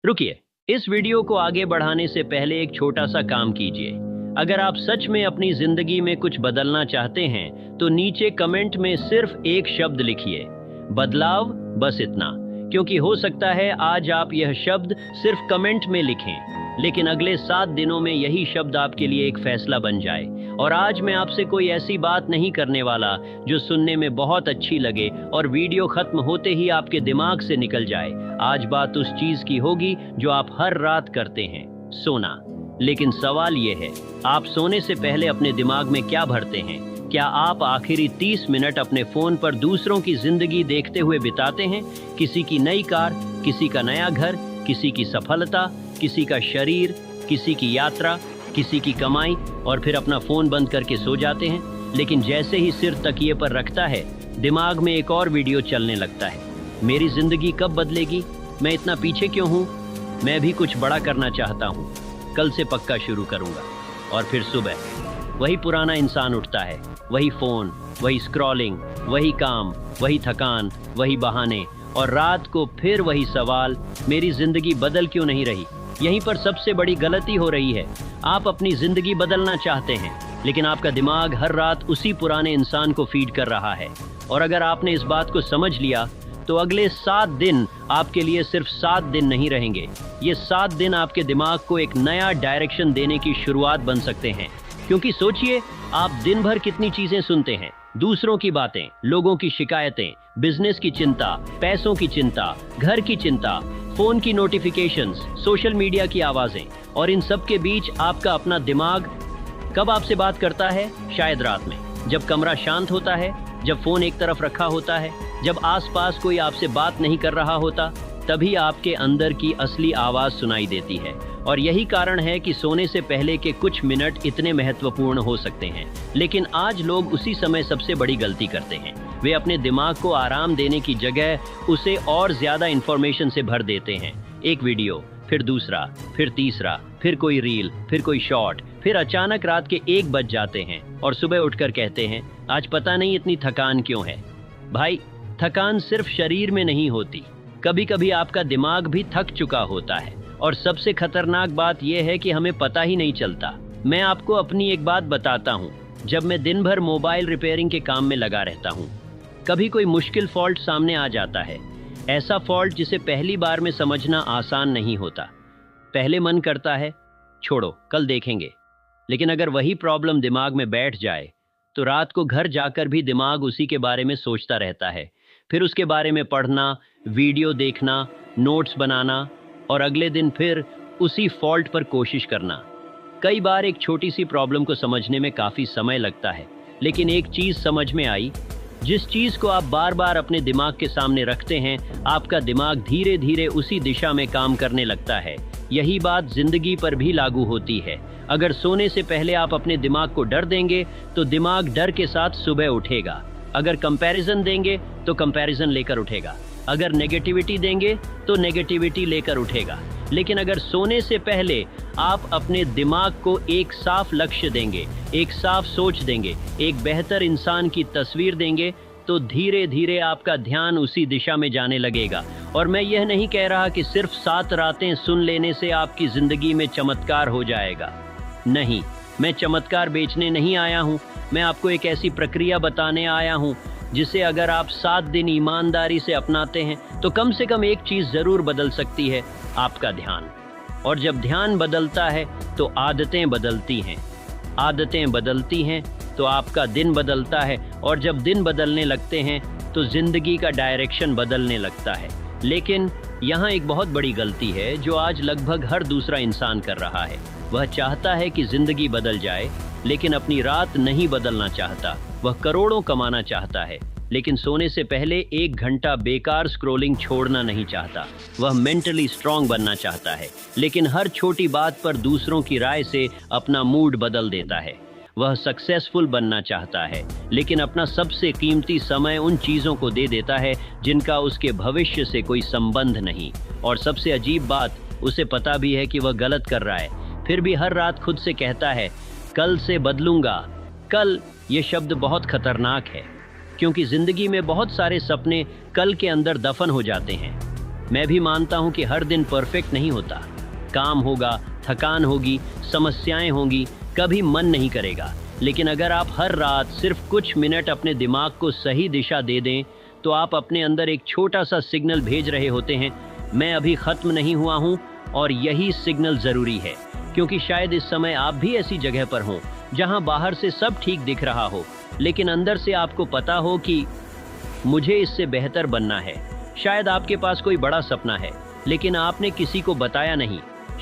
रुकिए, इस वीडियो को आगे बढ़ाने से पहले एक छोटा सा काम कीजिए। अगर आप सच में अपनी जिंदगी में कुछ बदलना चाहते हैं तो नीचे कमेंट में सिर्फ एक शब्द लिखिए, बदलाव, बस इतना। क्योंकि हो सकता है आज आप यह शब्द सिर्फ कमेंट में लिखें, लेकिन अगले 7 दिनों में यही शब्द आपके लिए एक फैसला बन जाए। और आज मैं आपसे कोई ऐसी बात नहीं करने वाला जो सुनने में बहुत अच्छी लगे और वीडियो खत्म होते ही आपके दिमाग से निकल जाए। आज बात उस चीज की होगी जो आप हर रात करते हैं, सोना। लेकिन सवाल ये है, आप सोने से पहले अपने दिमाग में क्या भरते हैं? क्या आप आखिरी 30 मिनट अपने फोन पर दूसरों की जिंदगी देखते हुए बिताते हैं? किसी की नई कार, किसी का नया घर, किसी की सफलता, किसी का शरीर, किसी की यात्रा, किसी की कमाई, और फिर अपना फोन बंद करके सो जाते हैं। लेकिन जैसे ही सिर तकिए पर रखता है, दिमाग में एक और वीडियो चलने लगता है। मेरी जिंदगी कब बदलेगी? मैं इतना पीछे क्यों हूँ? मैं भी कुछ बड़ा करना चाहता हूँ, कल से पक्का शुरू करूँगा। और फिर सुबह वही पुराना इंसान उठता है, वही फोन, वही स्क्रॉलिंग, वही काम, वही थकान, वही बहाने, और रात को फिर वही सवाल, मेरी जिंदगी बदल क्यों नहीं रही? यहीं पर सबसे बड़ी गलती हो रही है। आप अपनी जिंदगी बदलना चाहते हैं, लेकिन आपका दिमाग हर रात उसी पुराने इंसान को फीड कर रहा है। और अगर आपने इस बात को समझ लिया तो अगले 7 दिन आपके लिए सिर्फ 7 दिन नहीं रहेंगे। ये 7 दिन आपके दिमाग को एक नया डायरेक्शन देने की शुरुआत बन सकते हैं। क्योंकि सोचिए, आप दिन भर कितनी चीजें सुनते हैं, दूसरों की बातें, लोगों की शिकायतें, बिजनेस की चिंता, पैसों की चिंता, घर की चिंता, फोन की नोटिफिकेशंस, सोशल मीडिया की आवाजें, और इन सब के बीच आपका अपना दिमाग कब आपसे बात करता है? शायद रात में, जब कमरा शांत होता है, जब फोन एक तरफ रखा होता है, जब आसपास कोई आपसे बात नहीं कर रहा होता, तभी आपके अंदर की असली आवाज सुनाई देती है। और यही कारण है कि सोने से पहले के कुछ मिनट इतने महत्वपूर्ण हो सकते हैं। लेकिन आज लोग उसी समय सबसे बड़ी गलती करते हैं। वे अपने दिमाग को आराम देने की जगह उसे और ज्यादा इंफॉर्मेशन से भर देते हैं। एक वीडियो, फिर दूसरा, फिर तीसरा, फिर कोई रील, फिर कोई शॉर्ट, फिर अचानक रात के 1 बज जाते हैं और सुबह उठकर कहते हैं, आज पता नहीं इतनी थकान क्यों है। भाई, थकान सिर्फ शरीर में नहीं होती, कभी कभी आपका दिमाग भी थक चुका होता है। और सबसे खतरनाक बात यह है कि हमें पता ही नहीं चलता। मैं आपको अपनी एक बात बताता हूँ। जब मैं दिन भर मोबाइल रिपेयरिंग के काम में लगा रहता हूँ, कभी कोई मुश्किल फॉल्ट सामने आ जाता है, ऐसा फॉल्ट जिसे पहली बार में समझना आसान नहीं होता। पहले मन करता है, छोड़ो, कल देखेंगे। लेकिन अगर वही प्रॉब्लम दिमाग में बैठ जाए तो रात को घर जाकर भी दिमाग उसी के बारे में सोचता रहता है। फिर उसके बारे में पढ़ना, वीडियो देखना, नोट्स बनाना, और अगले दिन फिर उसी फॉल्ट पर कोशिश करना। कई बार एक छोटी सी प्रॉब्लम को समझने में काफ़ी समय लगता है, लेकिन एक चीज़ समझ में आई, जिस चीज़ को आप बार बार अपने दिमाग के सामने रखते हैं, आपका दिमाग धीरे धीरे उसी दिशा में काम करने लगता है। यही बात जिंदगी पर भी लागू होती है। अगर सोने से पहले आप अपने दिमाग को डर देंगे तो दिमाग डर के साथ सुबह उठेगा। अगर कंपैरिजन देंगे तो कंपैरिजन लेकर उठेगा। अगर नेगेटिविटी देंगे तो नेगेटिविटी लेकर उठेगा। लेकिन अगर सोने से पहले आप अपने दिमाग को एक साफ लक्ष्य देंगे, एक साफ सोच देंगे, एक बेहतर इंसान की तस्वीर देंगे, तो धीरे धीरे आपका ध्यान उसी दिशा में जाने लगेगा। और मैं यह नहीं कह रहा कि सिर्फ 7 रातें सुन लेने से आपकी जिंदगी में चमत्कार हो जाएगा। नहीं, मैं चमत्कार बेचने नहीं आया हूँ। मैं आपको एक ऐसी प्रक्रिया बताने आया हूँ जिसे अगर आप 7 दिन ईमानदारी से अपनाते हैं तो कम से कम एक चीज़ ज़रूर बदल सकती है, आपका ध्यान। और जब ध्यान बदलता है तो आदतें बदलती हैं, आदतें बदलती हैं तो आपका दिन बदलता है, और जब दिन बदलने लगते हैं तो ज़िंदगी का डायरेक्शन बदलने लगता है। लेकिन यहाँ एक बहुत बड़ी गलती है जो आज लगभग हर दूसरा इंसान कर रहा है। वह चाहता है कि ज़िंदगी बदल जाए, लेकिन अपनी रात नहीं बदलना चाहता। वह करोड़ों कमाना चाहता है, लेकिन सोने से पहले 1 घंटा बेकार स्क्रॉलिंग छोड़ना नहीं चाहता। वह मेंटली स्ट्रांग बनना चाहता है, लेकिन हर छोटी बात पर दूसरों की राय से अपना मूड बदल देता है। वह सक्सेसफुल बनना चाहता है, लेकिन अपना सबसे कीमती समय उन चीज़ों को दे देता है जिनका उसके भविष्य से कोई संबंध नहीं। और सबसे अजीब बात, उसे पता भी है कि वह गलत कर रहा है, फिर भी हर रात खुद से कहता है, कल से बदलूंगा। कल, ये शब्द बहुत खतरनाक है, क्योंकि जिंदगी में बहुत सारे सपने कल के अंदर दफन हो जाते हैं। मैं भी मानता हूँ कि हर दिन परफेक्ट नहीं होता। काम होगा, थकान होगी, समस्याएं होंगी, कभी मन नहीं करेगा। लेकिन अगर आप हर रात सिर्फ कुछ मिनट अपने दिमाग को सही दिशा दे दें, तो आप अपने अंदर एक छोटा सा सिग्नल भेज रहे होते हैं, मैं अभी खत्म नहीं हुआ हूँ। और यही सिग्नल ज़रूरी है, क्योंकि शायद इस समय आप भी ऐसी जगह पर हों जहाँ बाहर से सब ठीक दिख रहा हो, लेकिन अंदर से आपको पता हो कि मुझे इससे बेहतर बनना है। शायद आपके पास कोई बड़ा सपना है, लेकिन आपने किसी को बताया नहीं।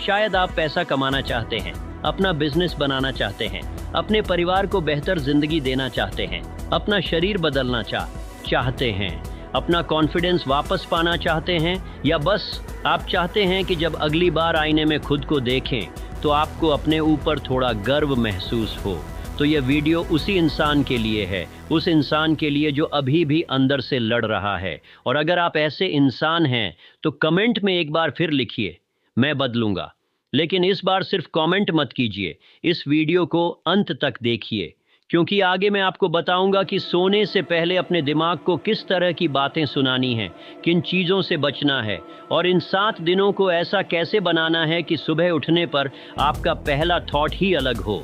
शायद आप पैसा कमाना चाहते हैं, अपना बिजनेस बनाना चाहते हैं, अपने परिवार को बेहतर जिंदगी देना चाहते हैं, अपना शरीर बदलना चाहते हैं, अपना कॉन्फिडेंस वापस पाना चाहते हैं, या बस आप चाहते हैं कि जब अगली बार आईने में खुद को देखें तो आपको अपने ऊपर थोड़ा गर्व महसूस हो। तो यह वीडियो उसी इंसान के लिए है, उस इंसान के लिए जो अभी भी अंदर से लड़ रहा है। और अगर आप ऐसे इंसान हैं तो कमेंट में एक बार फिर लिखिए, मैं बदलूंगा। लेकिन इस बार सिर्फ कमेंट मत कीजिए, इस वीडियो को अंत तक देखिए, क्योंकि आगे मैं आपको बताऊंगा कि सोने से पहले अपने दिमाग को किस तरह की बातें सुनानी हैं, किन चीज़ों से बचना है, और इन 7 दिनों को ऐसा कैसे बनाना है कि सुबह उठने पर आपका पहला थॉट ही अलग हो।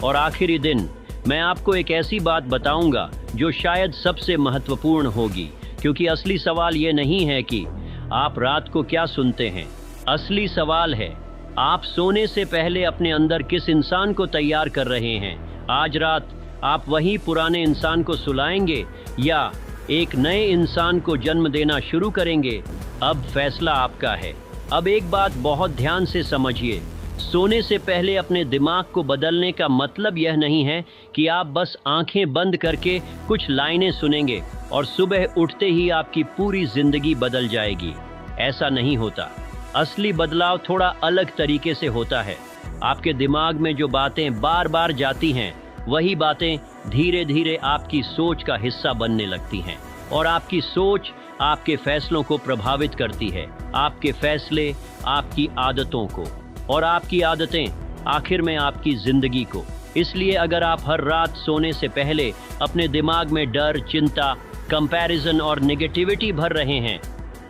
और आखिरी दिन मैं आपको एक ऐसी बात बताऊंगा जो शायद सबसे महत्वपूर्ण होगी, क्योंकि असली सवाल ये नहीं है कि आप रात को क्या सुनते हैं। असली सवाल है, आप सोने से पहले अपने अंदर किस इंसान को तैयार कर रहे हैं। आज रात आप वही पुराने इंसान को सुलाएंगे या एक नए इंसान को जन्म देना शुरू करेंगे। अब फैसला आपका है। अब एक बात बहुत ध्यान से समझिए, सोने से पहले अपने दिमाग को बदलने का मतलब यह नहीं है कि आप बस आंखें बंद करके कुछ लाइनें सुनेंगे और सुबह उठते ही आपकी पूरी जिंदगी बदल जाएगी। ऐसा नहीं होता। असली बदलाव थोड़ा अलग तरीके से होता है। आपके दिमाग में जो बातें बार बार जाती हैं, वही बातें धीरे धीरे आपकी सोच का हिस्सा बनने लगती हैं, और आपकी सोच आपके फैसलों को प्रभावित करती है, आपके फैसले आपकी आदतों को, और आपकी आदतें आखिर में आपकी जिंदगी को। इसलिए अगर आप हर रात सोने से पहले अपने दिमाग में डर, चिंता, कंपैरिजन और नेगेटिविटी भर रहे हैं,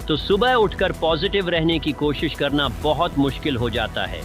तो सुबह उठकर पॉजिटिव रहने की कोशिश करना बहुत मुश्किल हो जाता है।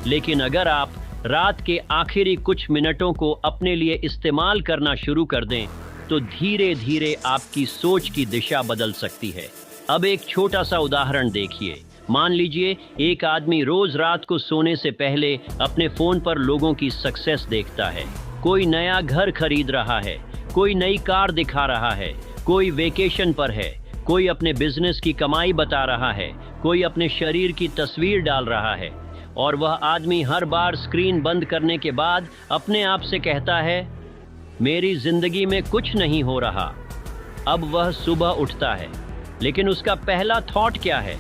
लेकिन अगर आप रात के आखिरी कुछ मिनटों को अपने लिए इस्तेमाल करना शुरू कर दें, तो धीरे धीरे आपकी सोच की दिशा बदल सकती है। अब एक छोटा सा उदाहरण देखिए। मान लीजिए एक आदमी रोज रात को सोने से पहले अपने फोन पर लोगों की सक्सेस देखता है। कोई नया घर खरीद रहा है, कोई नई कार दिखा रहा है, कोई वेकेशन पर है, कोई अपने बिजनेस की कमाई बता रहा है, कोई अपने शरीर की तस्वीर डाल रहा है, और वह आदमी हर बार स्क्रीन बंद करने के बाद अपने आप से कहता है, मेरी जिंदगी में कुछ नहीं हो रहा। अब वह सुबह उठता है, लेकिन उसका पहला थॉट क्या है?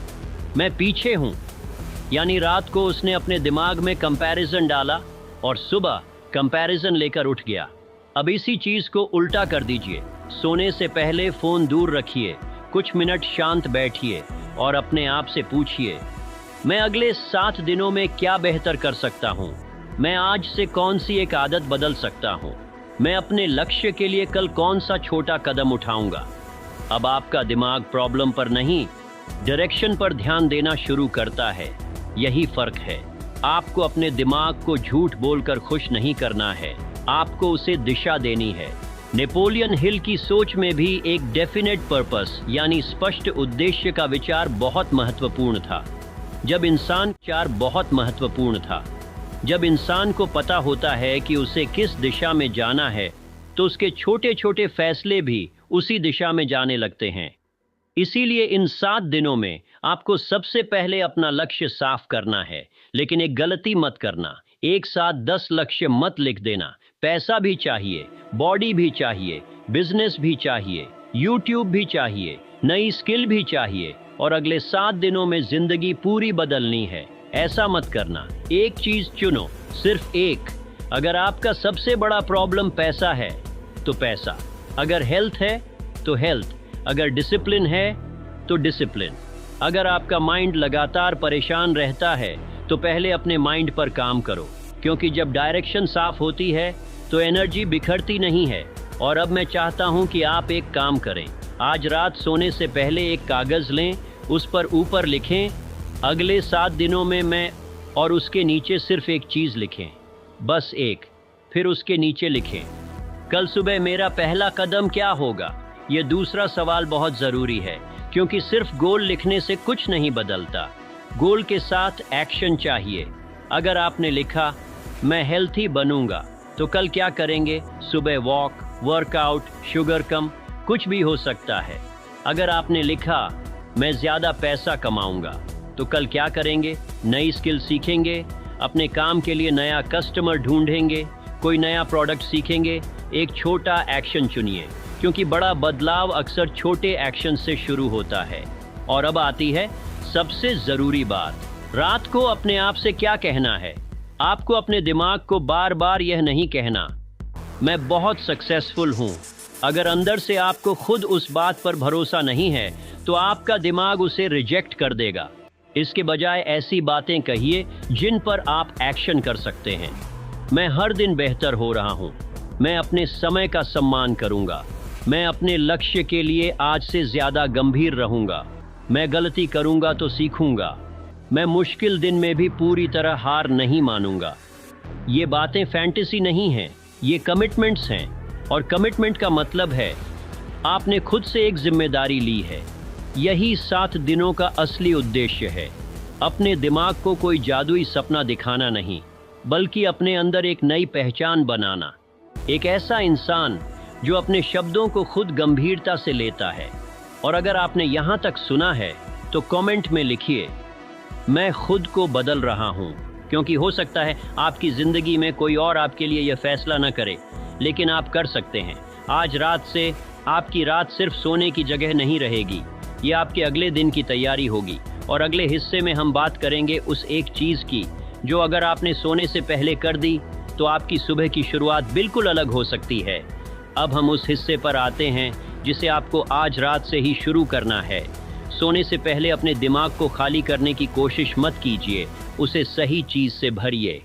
मैं पीछे हूं। यानी रात को उसने अपने दिमाग में कंपैरिजन डाला और सुबह कंपैरिजन लेकर उठ गया। अब इसी चीज को उल्टा कर दीजिए। सोने से पहले फोन दूर रखिए, कुछ मिनट शांत बैठिए और अपने आप से पूछिए, मैं अगले 7 दिनों में क्या बेहतर कर सकता हूँ? मैं आज से कौन सी एक आदत बदल सकता हूँ? मैं अपने लक्ष्य के लिए कल कौन सा छोटा कदम उठाऊंगा? अब आपका दिमाग प्रॉब्लम पर नहीं, डायरेक्शन पर ध्यान देना शुरू करता है। यही फर्क है। आपको अपने दिमाग को झूठ बोलकर खुश नहीं करना है, आपको उसे दिशा देनी है। नेपोलियन हिल की सोच में भी एक डेफिनेट पर्पस यानी स्पष्ट उद्देश्य का विचार बहुत महत्वपूर्ण था। जब इंसान को पता होता है कि उसे किस दिशा में जाना है, तो उसके छोटे छोटे फैसले भी उसी दिशा में जाने लगते हैं। इसीलिए इन 7 दिनों में आपको सबसे पहले अपना लक्ष्य साफ करना है। लेकिन एक गलती मत करना, एक साथ 10 लक्ष्य मत लिख देना। पैसा भी चाहिए, बॉडी भी चाहिए, बिजनेस भी चाहिए, यूट्यूब भी चाहिए, नई स्किल भी चाहिए, और अगले 7 दिनों में जिंदगी पूरी बदलनी है। ऐसा मत करना। एक चीज चुनो, सिर्फ एक। अगर आपका सबसे बड़ा प्रॉब्लम पैसा है तो पैसा, अगर हेल्थ है तो हेल्थ, अगर डिसिप्लिन है तो डिसिप्लिन। अगर आपका माइंड लगातार परेशान रहता है तो पहले अपने माइंड पर काम करो, क्योंकि जब डायरेक्शन साफ होती है तो एनर्जी बिखरती नहीं है। और अब मैं चाहता हूं कि आप एक काम करें। आज रात सोने से पहले एक कागज लें, उस पर ऊपर लिखें अगले 7 दिनों में मैं, और उसके नीचे सिर्फ एक चीज़ लिखें, बस एक। फिर उसके नीचे लिखें कल सुबह मेरा पहला कदम क्या होगा। यह दूसरा सवाल बहुत ज़रूरी है, क्योंकि सिर्फ गोल लिखने से कुछ नहीं बदलता। गोल के साथ एक्शन चाहिए। अगर आपने लिखा मैं हेल्थी बनूंगा, तो कल क्या करेंगे? सुबह वॉक, वर्कआउट, शुगर कम, कुछ भी हो सकता है। अगर आपने लिखा मैं ज़्यादा पैसा कमाऊंगा, तो कल क्या करेंगे? नई स्किल सीखेंगे, अपने काम के लिए नया कस्टमर ढूंढेंगे, कोई नया प्रोडक्ट सीखेंगे। एक छोटा एक्शन चुनिए, क्योंकि बड़ा बदलाव अक्सर छोटे एक्शन से शुरू होता है। और अब आती है सबसे ज़रूरी बात, रात को अपने आप से क्या कहना है। आपको अपने दिमाग को बार बार यह नहीं कहना मैं बहुत सक्सेसफुल हूँ। अगर अंदर से आपको खुद उस बात पर भरोसा नहीं है, तो आपका दिमाग उसे रिजेक्ट कर देगा। इसके बजाय ऐसी बातें कहिए जिन पर आप एक्शन कर सकते हैं। मैं हर दिन बेहतर हो रहा हूँ, मैं अपने समय का सम्मान करूँगा, मैं अपने लक्ष्य के लिए आज से ज़्यादा गंभीर रहूँगा, मैं गलती करूँगा तो सीखूँगा, मैं मुश्किल दिन में भी पूरी तरह हार नहीं मानूंगा। ये बातें फैंटेसी नहीं हैं, ये कमिटमेंट्स हैं। और कमिटमेंट का मतलब है आपने खुद से एक जिम्मेदारी ली है। यही 7 दिनों का असली उद्देश्य है। अपने दिमाग को कोई जादुई सपना दिखाना नहीं, बल्कि अपने अंदर एक नई पहचान बनाना। एक ऐसा इंसान जो अपने शब्दों को खुद गंभीरता से लेता है। और अगर आपने यहाँ तक सुना है, तो कमेंट में लिखिए मैं खुद को बदल रहा हूँ। क्योंकि हो सकता है आपकी ज़िंदगी में कोई और आपके लिए यह फैसला न करे, लेकिन आप कर सकते हैं। आज रात से आपकी रात सिर्फ सोने की जगह नहीं रहेगी, ये आपके अगले दिन की तैयारी होगी। और अगले हिस्से में हम बात करेंगे उस एक चीज़ की जो अगर आपने सोने से पहले कर दी, तो आपकी सुबह की शुरुआत बिल्कुल अलग हो सकती है। अब हम उस हिस्से पर आते हैं जिसे आपको आज रात से ही शुरू करना है। सोने से पहले अपने दिमाग को खाली करने की कोशिश मत कीजिए, उसे सही चीज़ से भरिए।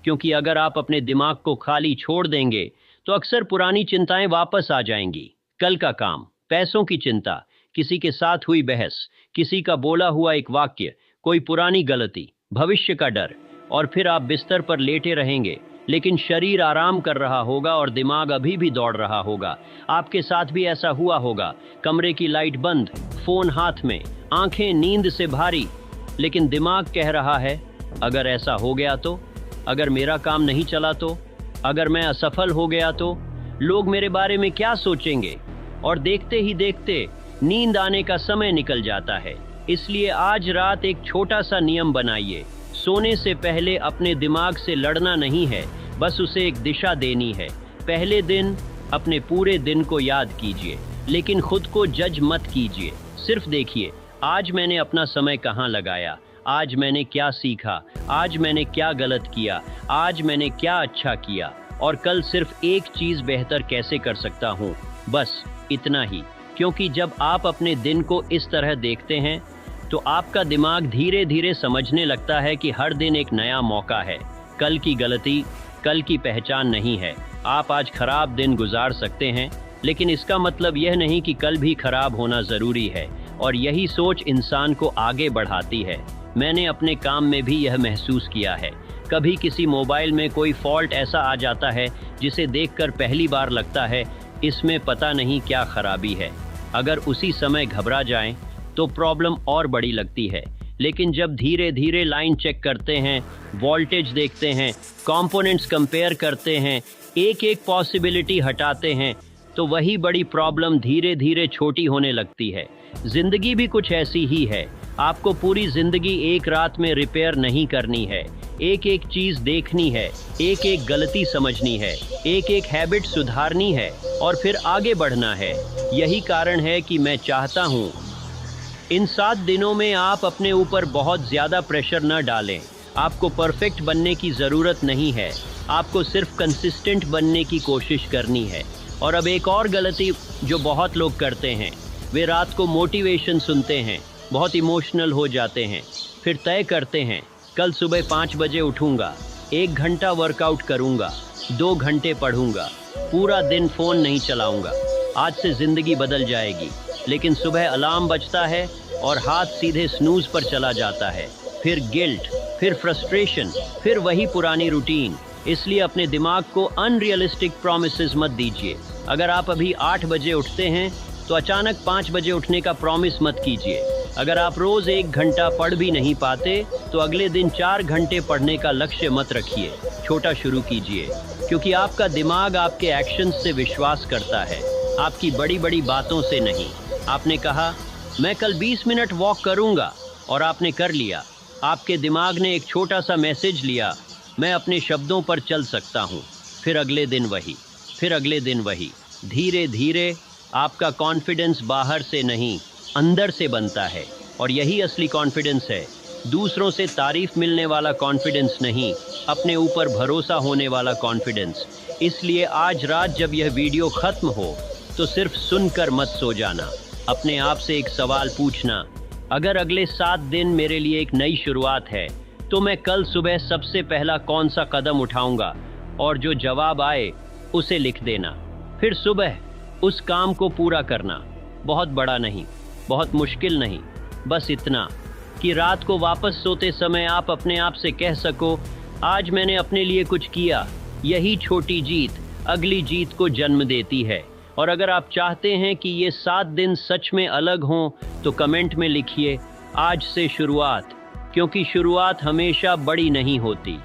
क्योंकि अगर आप अपने दिमाग को खाली छोड़ देंगे, तो अक्सर पुरानी चिंताएं वापस आ जाएंगी। कल का काम, पैसों की चिंता, किसी के साथ हुई बहस, किसी का बोला हुआ एक वाक्य, कोई पुरानी गलती, भविष्य का डर। और फिर आप बिस्तर पर लेटे रहेंगे, लेकिन शरीर आराम कर रहा होगा और दिमाग अभी भी दौड़ रहा होगा। आपके साथ भी ऐसा हुआ होगा। कमरे की लाइट बंद, फोन हाथ में, आंखें नींद से भारी, लेकिन दिमाग कह रहा है अगर ऐसा हो गया तो, अगर मेरा काम नहीं चला तो, अगर मैं असफल हो गया तो, लोग मेरे बारे में क्या सोचेंगे। और देखते ही देखते नींद आने का समय निकल जाता है। इसलिए आज रात एक छोटा सा नियम बनाइए। सोने से पहले अपने दिमाग से लड़ना नहीं है, बस उसे एक दिशा देनी है। पहले दिन अपने पूरे दिन को याद कीजिए, लेकिन खुद को जज मत कीजिए। सिर्फ देखिए आज मैंने अपना समय कहाँ लगाया, आज मैंने क्या सीखा, आज मैंने क्या गलत किया, आज मैंने क्या अच्छा किया, और कल सिर्फ एक चीज़ बेहतर कैसे कर सकता हूँ। बस इतना ही। क्योंकि जब आप अपने दिन को इस तरह देखते हैं, तो आपका दिमाग धीरे धीरे समझने लगता है कि हर दिन एक नया मौका है। कल की गलती कल की पहचान नहीं है। आप आज खराब दिन गुजार सकते हैं, लेकिन इसका मतलब यह नहीं कि कल भी खराब होना ज़रूरी है। और यही सोच इंसान को आगे बढ़ाती है। मैंने अपने काम में भी यह महसूस किया है। कभी किसी मोबाइल में कोई फॉल्ट ऐसा आ जाता है जिसे देखकर पहली बार लगता है इसमें पता नहीं क्या खराबी है। अगर उसी समय घबरा जाएं, तो प्रॉब्लम और बड़ी लगती है। लेकिन जब धीरे धीरे लाइन चेक करते हैं, वोल्टेज देखते हैं, कंपोनेंट्स कंपेयर करते हैं, एक एक पॉसिबिलिटी हटाते हैं, तो वही बड़ी प्रॉब्लम धीरे धीरे छोटी होने लगती है। जिंदगी भी कुछ ऐसी ही है। आपको पूरी जिंदगी एक रात में रिपेयर नहीं करनी है। एक एक चीज़ देखनी है, एक एक गलती समझनी है, एक एक हैबिट सुधारनी है, और फिर आगे बढ़ना है। यही कारण है कि मैं चाहता हूँ इन 7 दिनों में आप अपने ऊपर बहुत ज़्यादा प्रेशर न डालें। आपको परफेक्ट बनने की ज़रूरत नहीं है, आपको सिर्फ कंसिस्टेंट बनने की कोशिश करनी है। और अब एक और गलती जो बहुत लोग करते हैं, वे रात को मोटिवेशन सुनते हैं, बहुत इमोशनल हो जाते हैं, फिर तय करते हैं कल सुबह 5 बजे उठूँगा, 1 घंटा वर्कआउट करूँगा, 2 घंटे पढ़ूँगा, पूरा दिन फ़ोन नहीं चलाऊँगा, आज से ज़िंदगी बदल जाएगी। लेकिन सुबह अलार्म बजता है और हाथ सीधे स्नूज पर चला जाता है। फिर गिल्ट, फिर फ्रस्ट्रेशन, फिर वही पुरानी रूटीन। इसलिए अपने दिमाग को अनरियलिस्टिक प्रॉमिसेस मत दीजिए। अगर आप अभी 8 बजे उठते हैं तो अचानक 5 बजे उठने का प्रॉमिस मत कीजिए। अगर आप रोज 1 घंटा पढ़ भी नहीं पाते तो अगले दिन 4 घंटे पढ़ने का लक्ष्य मत रखिए। छोटा शुरू कीजिए, क्योंकि आपका दिमाग आपके एक्शंस से विश्वास करता है, आपकी बड़ी बड़ी बातों से नहीं। आपने कहा मैं कल 20 मिनट वॉक करूंगा और आपने कर लिया। आपके दिमाग ने एक छोटा सा मैसेज लिया, मैं अपने शब्दों पर चल सकता हूँ। फिर अगले दिन वही, फिर अगले दिन वही। धीरे धीरे आपका कॉन्फिडेंस बाहर से नहीं, अंदर से बनता है। और यही असली कॉन्फिडेंस है, दूसरों से तारीफ मिलने वाला कॉन्फिडेंस नहीं, अपने ऊपर भरोसा होने वाला कॉन्फिडेंस। इसलिए आज रात जब यह वीडियो खत्म हो तो सिर्फ सुनकर मत सो जाना। अपने आप से एक सवाल पूछना, अगर अगले 7 दिन मेरे लिए एक नई शुरुआत है तो मैं कल सुबह सबसे पहला कौन सा कदम उठाऊंगा? और जो जवाब आए उसे लिख देना। फिर सुबह उस काम को पूरा करना। बहुत बड़ा नहीं, बहुत मुश्किल नहीं, बस इतना कि रात को वापस सोते समय आप अपने आप से कह सको, आज मैंने अपने लिए कुछ किया। यही छोटी जीत अगली जीत को जन्म देती है। और अगर आप चाहते हैं कि ये 7 दिन सच में अलग हों तो कमेंट में लिखिए, आज से शुरुआत। क्योंकि शुरुआत हमेशा बड़ी नहीं होती,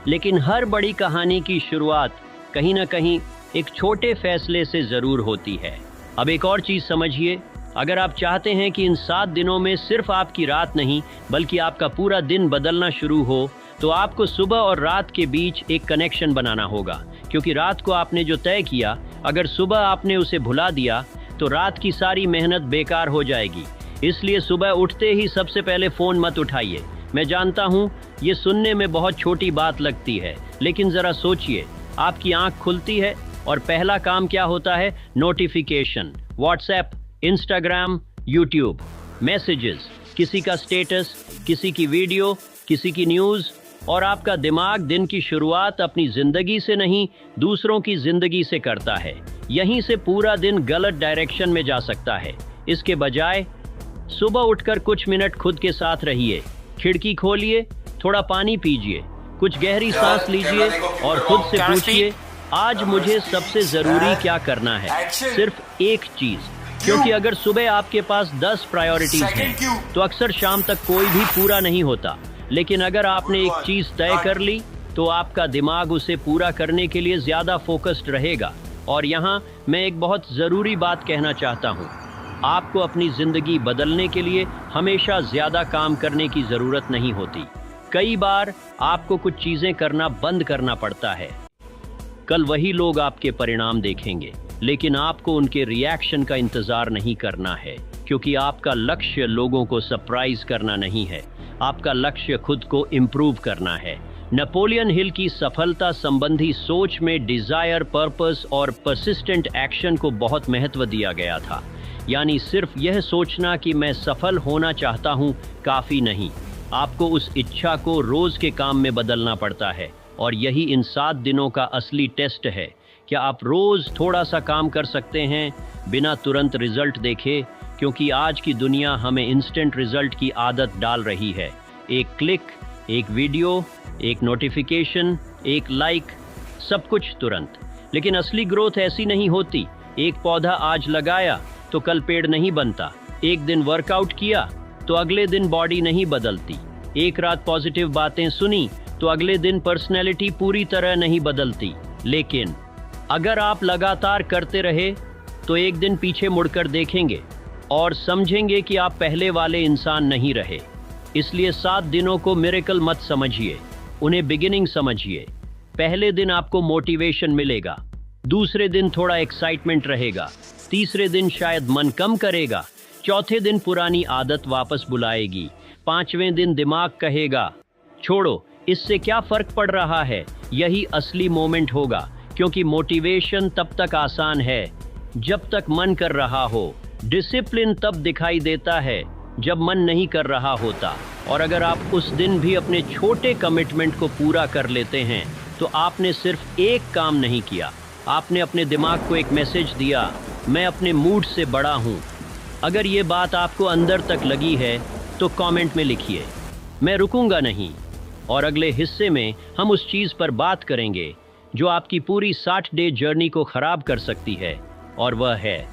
लेकिन हर बड़ी कहानी की शुरुआत कहीं ना कहीं एक छोटे फैसले से ज़रूर होती है। अब एक और चीज़ समझिए, अगर आप चाहते हैं कि इन 7 दिनों में सिर्फ आपकी रात नहीं बल्कि आपका पूरा दिन बदलना शुरू हो, तो आपको सुबह और रात के बीच एक कनेक्शन बनाना होगा। क्योंकि रात को आपने जो तय किया, अगर सुबह आपने उसे भुला दिया तो रात की सारी मेहनत बेकार हो जाएगी। इसलिए सुबह उठते ही सबसे पहले फ़ोन मत उठाइए। मैं जानता हूँ ये सुनने में बहुत छोटी बात लगती है, लेकिन ज़रा सोचिए, आपकी आँख खुलती है और पहला काम क्या होता है? Notification, WhatsApp, Instagram, YouTube, messages, किसी का स्टेटस, किसी की वीडियो, किसी की न्यूज़। और आपका दिमाग दिन की शुरुआत अपनी ज़िंदगी से नहीं, दूसरों की ज़िंदगी से करता है। यहीं से पूरा दिन गलत डायरेक्शन में जा सकता है। इसके बजाय सुबह उठकर कुछ मिनट खुद के साथ रहिए, खिड़की खोलिए, थोड़ा पानी पीजिए, कुछ गहरी सांस लीजिए और खुद से पूछिए, आज मुझे सबसे ज़रूरी क्या करना है? सिर्फ एक चीज़। क्योंकि अगर सुबह आपके पास 10 प्रायोरिटीज़ हैं तो अक्सर शाम तक कोई भी पूरा नहीं होता। लेकिन अगर आपने एक चीज़ तय कर ली तो आपका दिमाग उसे पूरा करने के लिए ज़्यादा फोकस्ड रहेगा। और यहाँ मैं एक बहुत ज़रूरी बात कहना चाहता हूँ, आपको अपनी ज़िंदगी बदलने के लिए हमेशा ज़्यादा काम करने की ज़रूरत नहीं होती। कई बार आपको कुछ चीज़ें करना बंद करना पड़ता है। कल वही लोग आपके परिणाम देखेंगे, लेकिन आपको उनके रिएक्शन का इंतज़ार नहीं करना है। क्योंकि आपका लक्ष्य लोगों को सरप्राइज करना नहीं है, आपका लक्ष्य खुद को इम्प्रूव करना है। नेपोलियन हिल की सफलता संबंधी सोच में डिजायर, पर्पस और परसिस्टेंट एक्शन को बहुत महत्व दिया गया था। यानी सिर्फ यह सोचना कि मैं सफल होना चाहता हूँ काफ़ी नहीं, आपको उस इच्छा को रोज़ के काम में बदलना पड़ता है। और यही इन 7 दिनों का असली टेस्ट है। क्या आप रोज़ थोड़ा सा काम कर सकते हैं बिना तुरंत रिजल्ट देखे? क्योंकि आज की दुनिया हमें इंस्टेंट रिजल्ट की आदत डाल रही है। एक क्लिक, एक वीडियो, एक नोटिफिकेशन, एक लाइक, सब कुछ तुरंत। लेकिन असली ग्रोथ ऐसी नहीं होती। एक पौधा आज लगाया तो कल पेड़ नहीं बनता। एक दिन वर्कआउट किया तो अगले दिन बॉडी नहीं बदलती। एक रात पॉजिटिव बातें सुनी तो अगले दिन पर्सनैलिटी पूरी तरह नहीं बदलती। लेकिन अगर आप लगातार करते रहे तो एक दिन पीछे मुड़कर देखेंगे और समझेंगे कि आप पहले वाले इंसान नहीं रहे। इसलिए 7 दिनों को मिरेकल मत समझिए, उन्हें बिगिनिंग समझिए। पहले दिन आपको मोटिवेशन मिलेगा, दूसरे दिन थोड़ा एक्साइटमेंट रहेगा, तीसरे दिन शायद मन कम करेगा, चौथे दिन पुरानी आदत वापस बुलाएगी, 5वें दिन दिमाग कहेगा छोड़ो, इससे क्या फर्क पड़ रहा है। यही असली मोमेंट होगा। क्योंकि मोटिवेशन तब तक आसान है जब तक मन कर रहा हो। डिसिप्लिन तब दिखाई देता है जब मन नहीं कर रहा होता। और अगर आप उस दिन भी अपने छोटे कमिटमेंट को पूरा कर लेते हैं तो आपने सिर्फ एक काम नहीं किया, आपने अपने दिमाग को एक मैसेज दिया, मैं अपने मूड से बड़ा हूँ। अगर ये बात आपको अंदर तक लगी है तो कमेंट में लिखिए, मैं रुकूंगा नहीं। और अगले हिस्से में हम उस चीज़ पर बात करेंगे जो आपकी पूरी 60 डे जर्नी को खराब कर सकती है, और वह है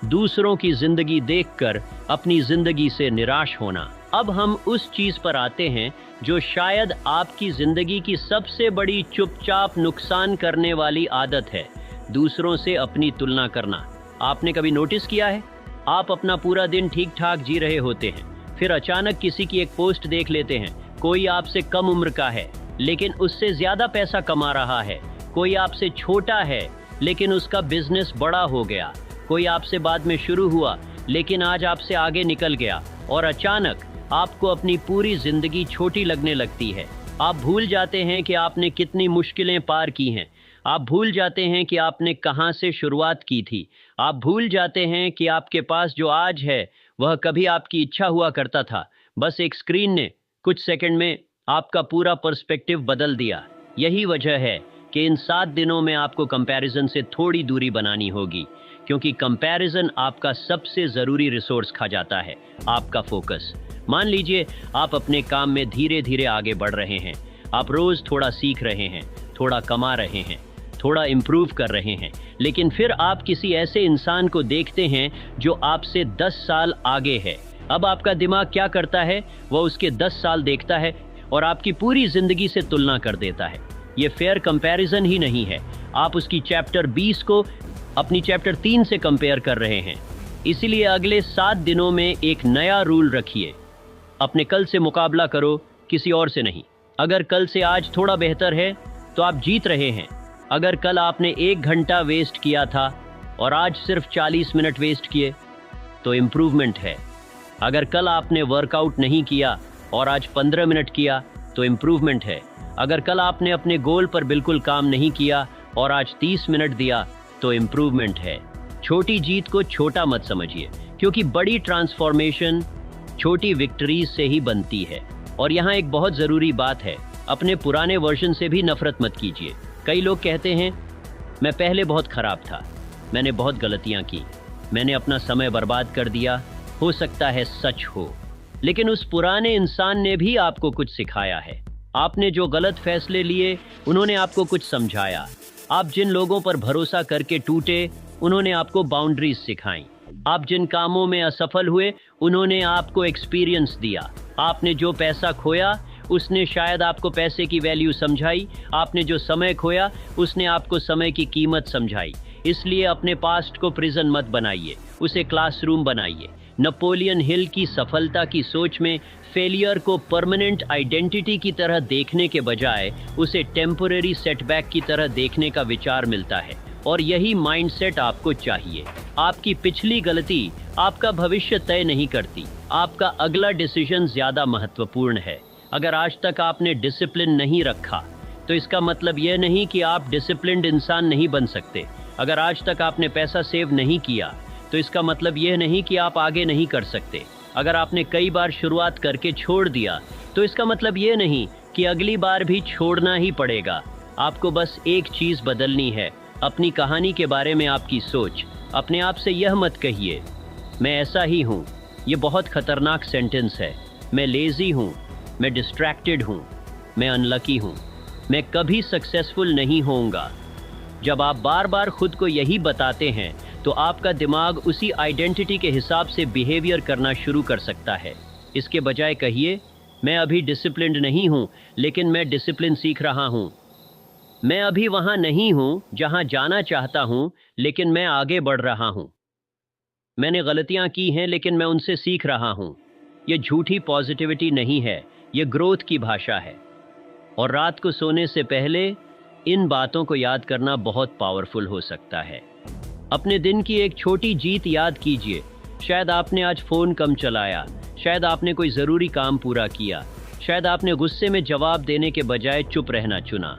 दूसरों की जिंदगी देखकर अपनी जिंदगी से निराश होना। अब हम उस चीज़ पर आते हैं जो शायद आपकी जिंदगी की सबसे बड़ी चुपचाप नुकसान करने वाली आदत है, दूसरों से अपनी तुलना करना। आपने कभी नोटिस किया है, आप अपना पूरा दिन ठीक ठाक जी रहे होते हैं, फिर अचानक किसी की एक पोस्ट देख लेते हैं, कोई आपसे कम उम्र का है लेकिन उससे ज़्यादा पैसा कमा रहा है, कोई आपसे छोटा है लेकिन उसका बिजनेस बड़ा हो गया, कोई आपसे बाद में शुरू हुआ लेकिन आज आपसे आगे निकल गया, और अचानक आपको अपनी पूरी जिंदगी छोटी लगने लगती है। आप भूल जाते हैं कि आपने कितनी मुश्किलें पार की हैं, आप भूल जाते हैं कि आपने कहां से शुरुआत की थी, आप भूल जाते हैं कि आपके पास जो आज है वह कभी आपकी इच्छा हुआ करता था। बस एक स्क्रीन ने कुछ सेकंड में आपका पूरा पर्सपेक्टिव बदल दिया। यही वजह है कि इन 7 दिनों में आपको कंपैरिजन से थोड़ी दूरी बनानी होगी, क्योंकि कंपैरिजन आपका सबसे ज़रूरी रिसोर्स खा जाता है, आपका फोकस। मान लीजिए आप अपने काम में धीरे धीरे आगे बढ़ रहे हैं, आप रोज़ थोड़ा सीख रहे हैं, थोड़ा कमा रहे हैं, थोड़ा इम्प्रूव कर रहे हैं, लेकिन फिर आप किसी ऐसे इंसान को देखते हैं जो आपसे 10 साल आगे है। अब आपका दिमाग क्या करता है, वह उसके 10 साल देखता है और आपकी पूरी ज़िंदगी से तुलना कर देता है। ये फेयर कंपैरिजन ही नहीं है, आप उसकी चैप्टर 20 को अपनी चैप्टर 3 से कंपेयर कर रहे हैं। इसीलिए अगले 7 दिनों में एक नया रूल रखिए, अपने कल से मुकाबला करो, किसी और से नहीं। अगर कल से आज थोड़ा बेहतर है तो आप जीत रहे हैं। अगर कल आपने 1 घंटा वेस्ट किया था और आज सिर्फ 40 मिनट वेस्ट किए तो इम्प्रूवमेंट है। अगर कल आपने वर्कआउट नहीं किया और आज 15 मिनट किया तो इम्प्रूवमेंट है। अगर कल आपने अपने गोल पर बिल्कुल काम नहीं किया और आज 30 मिनट दिया तो इम्प्रूवमेंट है। छोटी जीत को छोटा मत समझिए, क्योंकि बड़ी ट्रांसफॉर्मेशन छोटी विक्ट्रीज से ही बनती है। और यहाँ एक बहुत ज़रूरी बात है, अपने पुराने वर्जन से भी नफरत मत कीजिए। कई लोग कहते हैं मैं पहले बहुत ख़राब था, मैंने बहुत गलतियाँ की, मैंने अपना समय बर्बाद कर दिया। हो सकता है सच हो, लेकिन उस पुराने इंसान ने भी आपको कुछ सिखाया है। आपने जो गलत फैसले लिए उन्होंने आपको कुछ समझाया। आप जिन लोगों पर भरोसा करके टूटे उन्होंने आपको बाउंड्रीज सिखाई। आप जिन कामों में असफल हुए उन्होंने आपको एक्सपीरियंस दिया। आपने जो पैसा खोया उसने शायद आपको पैसे की वैल्यू समझाई। आपने जो समय खोया उसने आपको समय की कीमत समझाई। इसलिए अपने पास्ट को प्रिजन मत बनाइए, उसे क्लासरूम बनाइए। नेपोलियन हिल की सफलता की सोच में फेलियर को परमानेंट आइडेंटिटी की तरह देखने के बजाय उसे टेम्पररी सेटबैक की तरह देखने का विचार मिलता है, और यही माइंडसेट आपको चाहिए। आपकी पिछली गलती आपका भविष्य तय नहीं करती, आपका अगला डिसीजन ज़्यादा महत्वपूर्ण है। अगर आज तक आपने डिसिप्लिन नहीं रखा तो इसका मतलब यह नहीं कि आप डिसिप्लिन्ड इंसान नहीं बन सकते। अगर आज तक आपने पैसा सेव नहीं किया तो इसका मतलब यह नहीं कि आप आगे नहीं कर सकते। अगर आपने कई बार शुरुआत करके छोड़ दिया तो इसका मतलब यह नहीं कि अगली बार भी छोड़ना ही पड़ेगा। आपको बस एक चीज़ बदलनी है, अपनी कहानी के बारे में आपकी सोच। अपने आप से यह मत कहिए मैं ऐसा ही हूँ, ये बहुत खतरनाक सेंटेंस है। मैं लेज़ी हूँ, मैं डिस्ट्रैक्टेड हूँ, मैं अनलकी हूँ, मैं कभी सक्सेसफुल नहीं होऊंगा। जब आप बार बार खुद को यही बताते हैं तो आपका दिमाग उसी आइडेंटिटी के हिसाब से बिहेवियर करना शुरू कर सकता है। इसके बजाय कहिए मैं अभी डिसिप्लिन्ड नहीं हूँ लेकिन मैं डिसिप्लिन सीख रहा हूँ। मैं अभी वहाँ नहीं हूँ जहाँ जाना चाहता हूँ लेकिन मैं आगे बढ़ रहा हूँ। मैंने गलतियाँ की हैं लेकिन मैं उनसे सीख रहा हूँ। ये झूठी पॉजिटिविटी नहीं है, ये ग्रोथ की भाषा है। और रात को सोने से पहले इन बातों को याद करना बहुत पावरफुल हो सकता है। अपने दिन की एक छोटी जीत याद कीजिए। शायद आपने आज फ़ोन कम चलाया, शायद आपने कोई ज़रूरी काम पूरा किया, शायद आपने गुस्से में जवाब देने के बजाय चुप रहना चुना,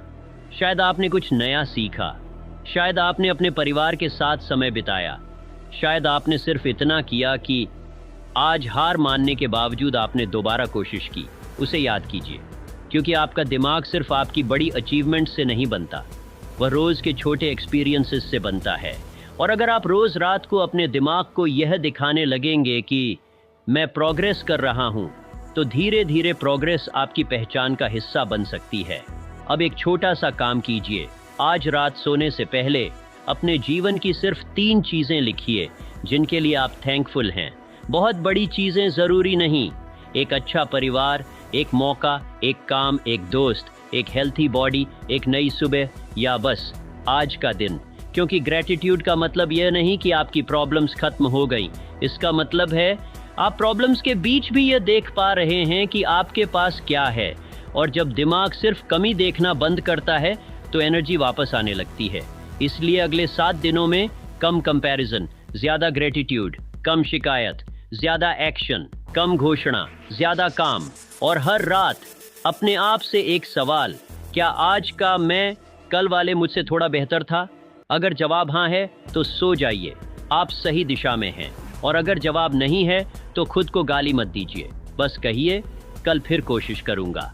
शायद आपने कुछ नया सीखा, शायद आपने अपने परिवार के साथ समय बिताया, शायद आपने सिर्फ इतना किया कि आज हार मानने के बावजूद आपने दोबारा कोशिश की। उसे याद कीजिए, क्योंकि आपका दिमाग सिर्फ आपकी बड़ी अचीवमेंट से नहीं बनता, वह रोज़ के छोटे एक्सपीरियंसेस से बनता है। और अगर आप रोज रात को अपने दिमाग को यह दिखाने लगेंगे कि मैं प्रोग्रेस कर रहा हूं, तो धीरे धीरे प्रोग्रेस आपकी पहचान का हिस्सा बन सकती है। अब एक छोटा सा काम कीजिए। आज रात सोने से पहले अपने जीवन की सिर्फ 3 चीजें लिखिए जिनके लिए आप थैंकफुल हैं। बहुत बड़ी चीजें जरूरी नहीं, एक अच्छा परिवार, एक मौका, एक काम, एक दोस्त, एक हेल्थी बॉडी, एक नई सुबह, या बस आज का दिन। क्योंकि ग्रेटिट्यूड का मतलब यह नहीं कि आपकी प्रॉब्लम्स खत्म हो गई। इसका मतलब है आप प्रॉब्लम्स के बीच भी यह देख पा रहे हैं कि आपके पास क्या है। और जब दिमाग सिर्फ कमी देखना बंद करता है तो एनर्जी वापस आने लगती है। इसलिए अगले 7 दिनों में कम कंपैरिजन, ज्यादा ग्रेटिट्यूड, कम शिकायत, ज्यादा एक्शन, कम घोषणा, ज्यादा काम, और हर रात अपने आप से एक सवाल, क्या आज का मैं कल वाले मुझसे थोड़ा बेहतर था? अगर जवाब हाँ है तो सो जाइए, आप सही दिशा में हैं। और अगर जवाब नहीं है तो खुद को गाली मत दीजिए, बस कहिए कल फिर कोशिश करूंगा।